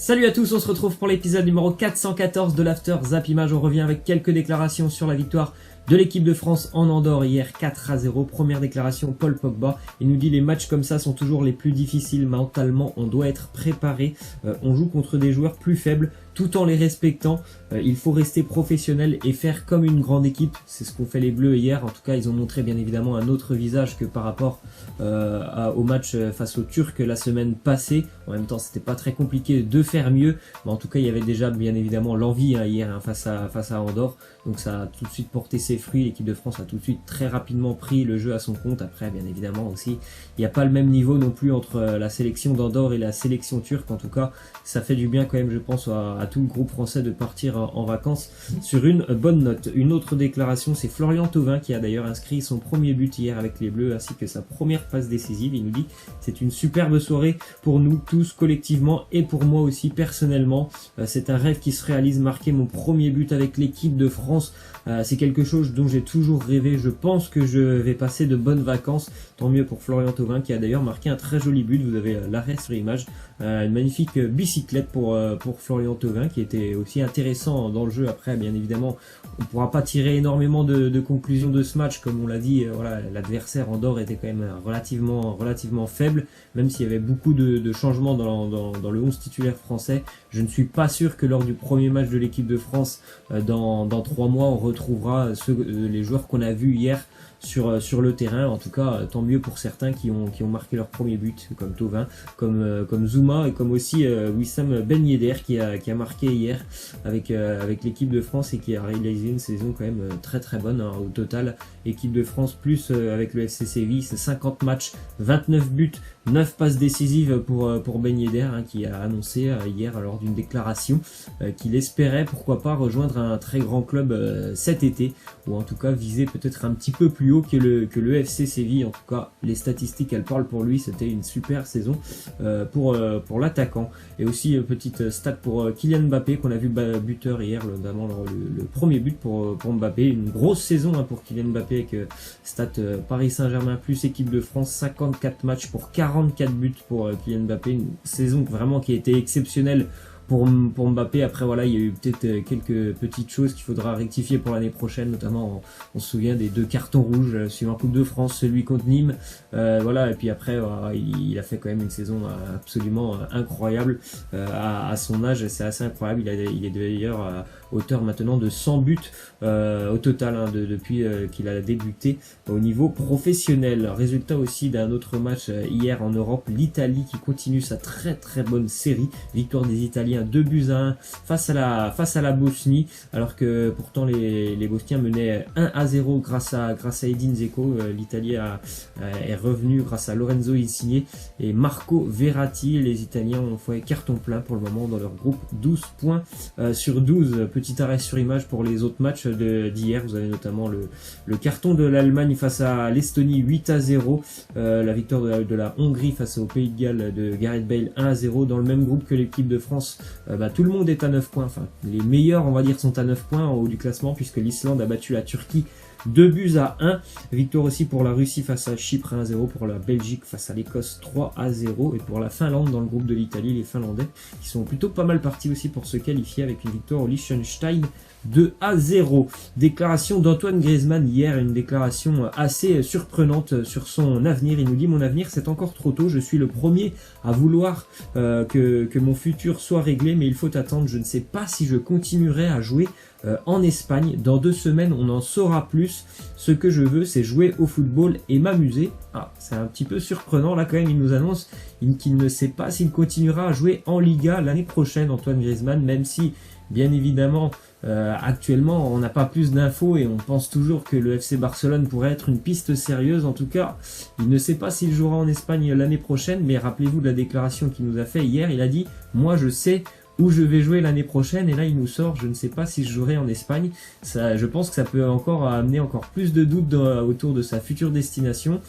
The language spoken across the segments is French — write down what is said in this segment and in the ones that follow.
Salut à tous, on se retrouve pour l'épisode numéro 414 de l'After Zap Image. On revient avec quelques déclarations sur la victoire de l'équipe de France en Andorre hier 4-0. Première déclaration, Paul Pogba. Il nous dit les matchs comme ça sont toujours les plus difficiles. Mentalement, on doit être préparé. On joue contre des joueurs plus faibles tout en les respectant. Il faut rester professionnel et faire comme une grande équipe. C'est ce qu'ont fait les Bleus hier. En tout cas, ils ont montré bien évidemment un autre visage que par rapport au match face aux Turcs la semaine passée. En même temps, c'était pas très compliqué de faire mieux. Mais en tout cas, il y avait déjà bien évidemment l'envie hier face à Andorre. Donc ça a tout de suite porté ses fruits. L'équipe de France a tout de suite très rapidement pris le jeu à son compte. Après, bien évidemment aussi, il n'y a pas le même niveau non plus entre la sélection d'Andorre et la sélection turque. En tout cas, ça fait du bien quand même, je pense, à tout le groupe français de partir en vacances sur une bonne note. Une autre déclaration, c'est Florian Thauvin qui a d'ailleurs inscrit son premier but hier avec les Bleus ainsi que sa première passe décisive. Il nous dit c'est une superbe soirée pour nous tous collectivement et pour moi aussi personnellement. C'est un rêve qui se réalise, marquer mon premier but avec l'équipe de France. C'est quelque chose dont j'ai toujours rêvé. Je pense que je vais passer de bonnes vacances. Tant mieux pour Florian Thauvin qui a d'ailleurs marqué un très joli but. Vous avez l'arrêt sur l'image. Une magnifique bicyclette pour Florian Thauvin qui était aussi intéressant dans le jeu. Après, bien évidemment, on ne pourra pas tirer énormément de conclusions de ce match. Comme on l'a dit, voilà, l'adversaire Andorre était quand même relativement faible. Même s'il y avait beaucoup de changements dans le 11 titulaire français. Je ne suis pas sûr que lors du premier match de l'équipe de France, dans 3 mois, on retrouvera les joueurs qu'on a vus hier sur le terrain. En tout cas, tant mieux pour certains qui ont marqué leur premier but, comme Thauvin, comme Zouma et comme aussi Wissam Ben Yedder qui a marqué hier avec l'équipe de France et qui a réalisé une saison quand même très très bonne hein, au total. Équipe de France plus avec le FC Séville, c'est 50 matchs, 29 buts, 9 passes décisives pour Ben Yedder hein, qui a annoncé hier lors d'une déclaration qu'il espérait pourquoi pas rejoindre un très grand club cet été, ou en tout cas viser peut-être un petit peu plus haut que le FC Séville. En tout cas, les statistiques elles parlent pour lui. C'était une super saison pour l'attaquant. Et aussi petite stat pour Kylian Mbappé qu'on a vu buteur hier, notamment le premier but pour Mbappé. Une grosse saison hein, pour Kylian Mbappé avec stat Paris Saint-Germain plus équipe de France, 54 matchs pour 44 buts pour Kylian Mbappé. Une saison vraiment qui a été exceptionnelle pour Mbappé. Après voilà, il y a eu peut-être quelques petites choses qu'il faudra rectifier pour l'année prochaine, notamment on se souvient des 2 cartons rouges suivant Coupe de France, celui contre Nîmes, voilà, et puis après il a fait quand même une saison absolument incroyable à son âge. C'est assez incroyable. Il est d'ailleurs auteur maintenant de 100 buts au total hein, depuis qu'il a débuté au niveau professionnel. Résultat aussi d'un autre match hier en Europe, l'Italie qui continue sa très très bonne série, victoire des Italiens 2-1 face à la Bosnie, alors que pourtant les Bosniens menaient 1-0 grâce à Edin Dzeko. L'Italie est revenu grâce à Lorenzo Insigne et Marco Verratti. Les Italiens ont fait carton plein pour le moment dans leur groupe, 12 points sur 12. Petit arrêt sur image pour les autres matchs d'hier. Vous avez notamment le carton de l'Allemagne face à l'Estonie 8-0, la victoire de la Hongrie face au Pays de Galles de Gareth Bale 1-0. Dans le même groupe que l'équipe de France, tout le monde est à 9 points. Enfin, les meilleurs, on va dire, sont à 9 points en haut du classement puisque l'Islande a battu la Turquie 2-1. Victoire aussi pour la Russie face à Chypre 1-0, pour la Belgique face à l'Écosse 3-0 et pour la Finlande dans le groupe de l'Italie, les Finlandais qui sont plutôt pas mal partis aussi pour se qualifier avec une victoire au Liechtenstein 2-0. Déclaration d'Antoine Griezmann hier, une déclaration assez surprenante sur son avenir. Il nous dit mon avenir c'est encore trop tôt, je suis le premier à vouloir que mon futur soit réglé, mais il faut attendre, je ne sais pas si je continuerai à jouer en Espagne. Dans 2 semaines on en saura plus. Ce que je veux c'est jouer au football et m'amuser. C'est un petit peu surprenant là quand même. Il nous annonce qu'il ne sait pas s'il continuera à jouer en Liga l'année prochaine, Antoine Griezmann, même si bien évidemment actuellement on n'a pas plus d'infos et on pense toujours que le FC Barcelone pourrait être une piste sérieuse. En tout cas, il ne sait pas s'il jouera en Espagne l'année prochaine, mais rappelez-vous de la déclaration qu'il nous a fait hier. Il a dit moi je sais où je vais jouer l'année prochaine, et là il nous sort je ne sais pas si je jouerai en Espagne. Ça, je pense que ça peut encore amener encore plus de doutes autour de sa future destination.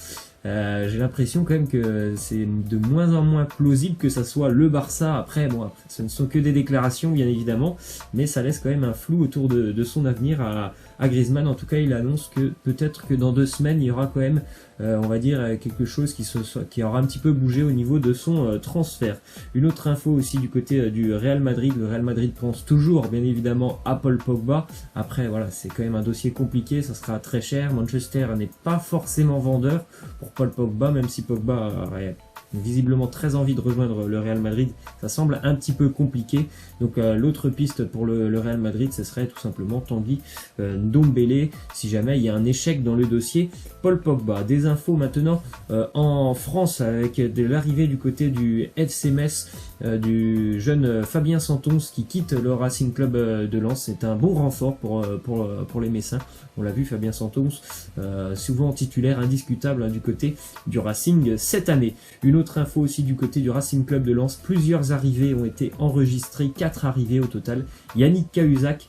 J'ai l'impression quand même que c'est de moins en moins plausible que ça soit le Barça. Après, ce ne sont que des déclarations bien évidemment, mais ça laisse quand même un flou autour de son avenir à Griezmann. En tout cas, il annonce que peut-être que dans 2 semaines, il y aura quand même on va dire quelque chose qui aura un petit peu bougé au niveau de son transfert. Une autre info aussi du côté du Real Madrid. Le Real Madrid pense toujours bien évidemment à Paul Pogba. Après voilà, c'est quand même un dossier compliqué, ça sera très cher. Manchester n'est pas forcément vendeur pour Paul Pogba, même si Pogba aurait visiblement très envie de rejoindre le Real Madrid, ça semble un petit peu compliqué. Donc l'autre piste pour le Real Madrid, ce serait tout simplement Tanguy Ndombele, si jamais il y a un échec dans le dossier Paul Pogba. Des infos maintenant en France avec de l'arrivée du côté du FC Metz du jeune Fabien Santon qui quitte le Racing Club de Lens. C'est un bon renfort pour les Messins. On l'a vu, Fabien Santon, souvent titulaire indiscutable du côté du Racing cette année. Une autre info aussi du côté du Racing Club de Lens, plusieurs arrivées ont été enregistrées, 4 arrivées au total. Yannick Cahuzac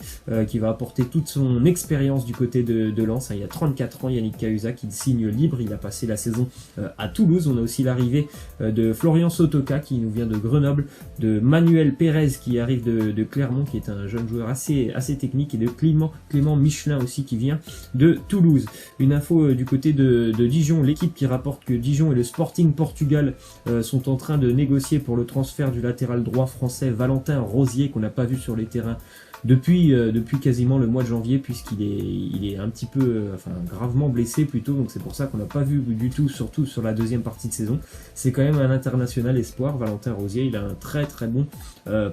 qui va apporter toute son expérience du côté de Lens. Il y a 34 ans, Yannick Cahuzac, il signe libre, il a passé la saison à Toulouse. On a aussi l'arrivée de Florian Sotoka qui nous vient de Grenoble, de Manuel Pérez qui arrive de Clermont, qui est un jeune joueur assez technique, et de Clément Michelin aussi qui vient de Toulouse. Une info du côté de Dijon, l'équipe qui rapporte que Dijon et le Sporting Portugal sont en train de négocier pour le transfert du latéral droit français Valentin Rosier, qu'on n'a pas vu sur les terrains depuis quasiment le mois de janvier, puisqu'il est un petit peu, gravement blessé plutôt, donc c'est pour ça qu'on n'a pas vu du tout, surtout sur la deuxième partie de saison. C'est quand même un international espoir, Valentin Rosier, il a un très bon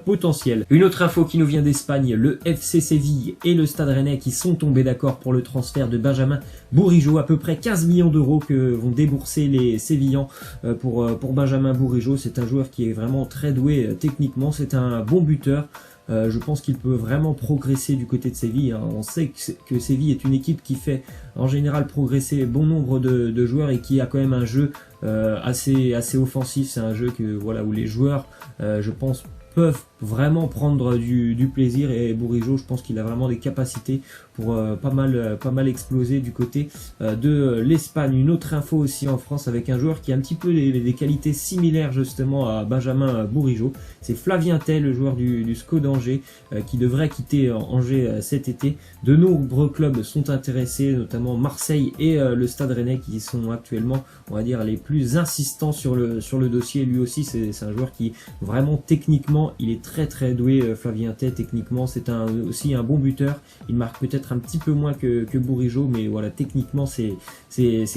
potentiel. Une autre info qui nous vient d'Espagne, le FC Séville et le Stade Rennais qui sont tombés d'accord pour le transfert de Benjamin Bourigeaud, à peu près 15 millions d'euros que vont débourser les Sévillans pour Benjamin Bourigeaud. C'est un joueur qui est vraiment très doué techniquement, c'est un bon buteur. Je pense qu'il peut vraiment progresser du côté de Séville. On sait que Séville est une équipe qui fait en général progresser bon nombre de joueurs et qui a quand même un jeu assez offensif. C'est un jeu où les joueurs, je pense, peuvent vraiment prendre du plaisir, et Bourigeaud, je pense qu'il a vraiment des capacités pour pas mal exploser du côté de l'Espagne. Une autre info aussi en France avec un joueur qui a un petit peu des qualités similaires justement à Benjamin Bourigeaud, c'est Flavien Tell, le joueur du SCO d'Angers, qui devrait quitter Angers cet été. De nombreux clubs sont intéressés, notamment Marseille et le Stade Rennais, qui sont actuellement, on va dire, les plus insistants sur le dossier. Lui aussi, c'est un joueur qui vraiment techniquement, il est très doué. Flavien Tell, techniquement, c'est aussi un bon buteur. Il marque peut-être un petit peu moins que Bourigeaud, mais voilà, techniquement c'est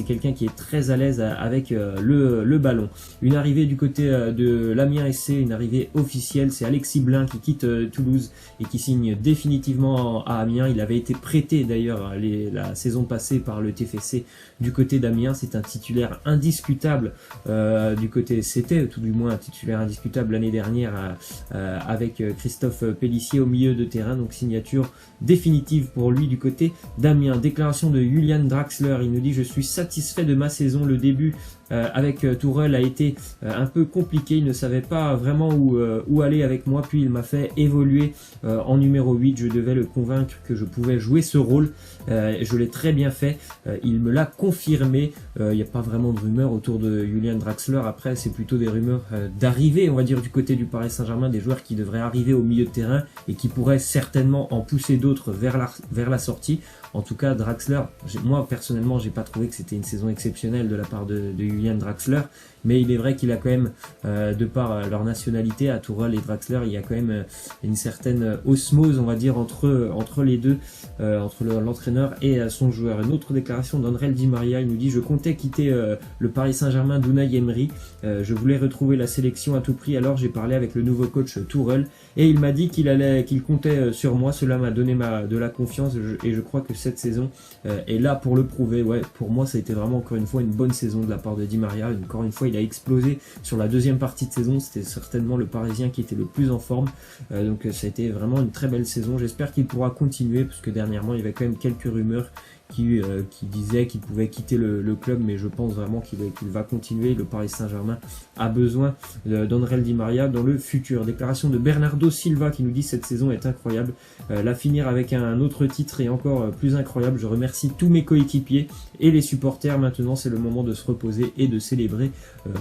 quelqu'un qui est très à l'aise avec le ballon. Une arrivée du côté de l'Amiens SC, une arrivée officielle, c'est Alexis Blin qui quitte Toulouse et qui signe définitivement à Amiens. Il avait été prêté d'ailleurs la saison passée par le TFC du côté d'Amiens. C'est un titulaire indiscutable du côté, c'était tout du moins un titulaire indiscutable l'année dernière avec Christophe Pélissier au milieu de terrain. Donc signature définitive pour lui du côté d'Amiens. Déclaration de Julian Draxler, il nous dit: je suis satisfait de ma saison, le début avec Tourelle a été un peu compliqué, il ne savait pas vraiment où aller avec moi, puis il m'a fait évoluer en numéro 8, je devais le convaincre que je pouvais jouer ce rôle, je l'ai très bien fait, il me l'a confirmé. Il n'y a pas vraiment de rumeurs autour de Julian Draxler, après c'est plutôt des rumeurs d'arrivée, on va dire, du côté du Paris Saint-Germain, des joueurs qui devraient arriver au milieu de terrain et qui pourraient certainement en pousser d'autres vers la sortie. En tout cas, Draxler, moi personnellement, j'ai pas trouvé que c'était une saison exceptionnelle de la part de Julian Draxler, mais il est vrai qu'il a quand même, de par leur nationalité, à Tourelle et Draxler, il y a quand même une certaine osmose, on va dire, entre les deux, entre l'entraîneur et son joueur. Une autre déclaration d'André Di Maria, il nous dit: je comptais quitter le Paris Saint-Germain d'Unai Emery, je voulais retrouver la sélection à tout prix, alors j'ai parlé avec le nouveau coach Tourelle et il m'a dit qu'il comptait sur moi, cela m'a donné de la confiance et je crois que cette saison est là pour le prouver. Ouais, pour moi ça a été vraiment encore une fois une bonne saison de la part de Di Maria. Encore une fois, il a explosé sur la deuxième partie de saison, c'était certainement le Parisien qui était le plus en forme, donc ça a été vraiment une très belle saison. J'espère qu'il pourra continuer, parce que dernièrement il y avait quand même quelques rumeurs qui disait qu'il pouvait quitter le club, mais je pense vraiment qu'il va continuer. Le Paris Saint-Germain a besoin d'André Di Maria dans le futur. Déclaration de Bernardo Silva qui nous dit: cette saison est incroyable, la finir avec un autre titre est encore plus incroyable, je remercie tous mes coéquipiers et les supporters, maintenant c'est le moment de se reposer et de célébrer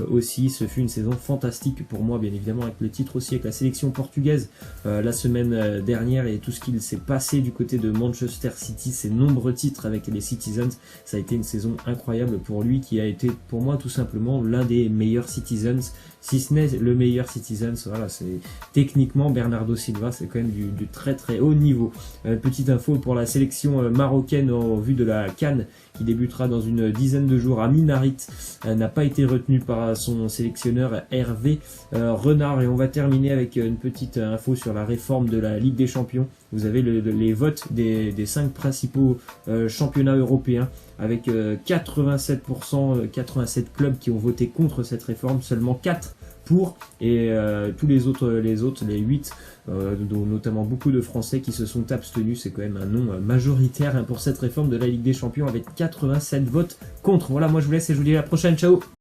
aussi. Ce fut une saison fantastique pour moi, bien évidemment, avec le titre aussi avec la sélection portugaise la semaine dernière, et tout ce qu'il s'est passé du côté de Manchester City, ces nombreux titres avec avec les Citizens. Ça a été une saison incroyable pour lui, qui a été pour moi tout simplement l'un des meilleurs Citizens, si ce n'est le meilleur Citizens. Voilà, c'est techniquement Bernardo Silva, c'est quand même du très très haut niveau. Petite info pour la sélection marocaine en vue de la CAN qui débutera dans une dizaine de jours à Minarit, n'a pas été retenu par son sélectionneur Hervé Renard. Et on va terminer avec une petite info sur la réforme de la Ligue des Champions. Vous avez les votes des 5 principaux championnats européens, avec 87%, 87 clubs qui ont voté contre cette réforme, seulement 4 pour, et tous les 8, dont notamment beaucoup de Français qui se sont abstenus. C'est quand même un nom majoritaire pour cette réforme de la Ligue des Champions, avec 87 votes contre. Voilà, moi je vous laisse et je vous dis à la prochaine, ciao.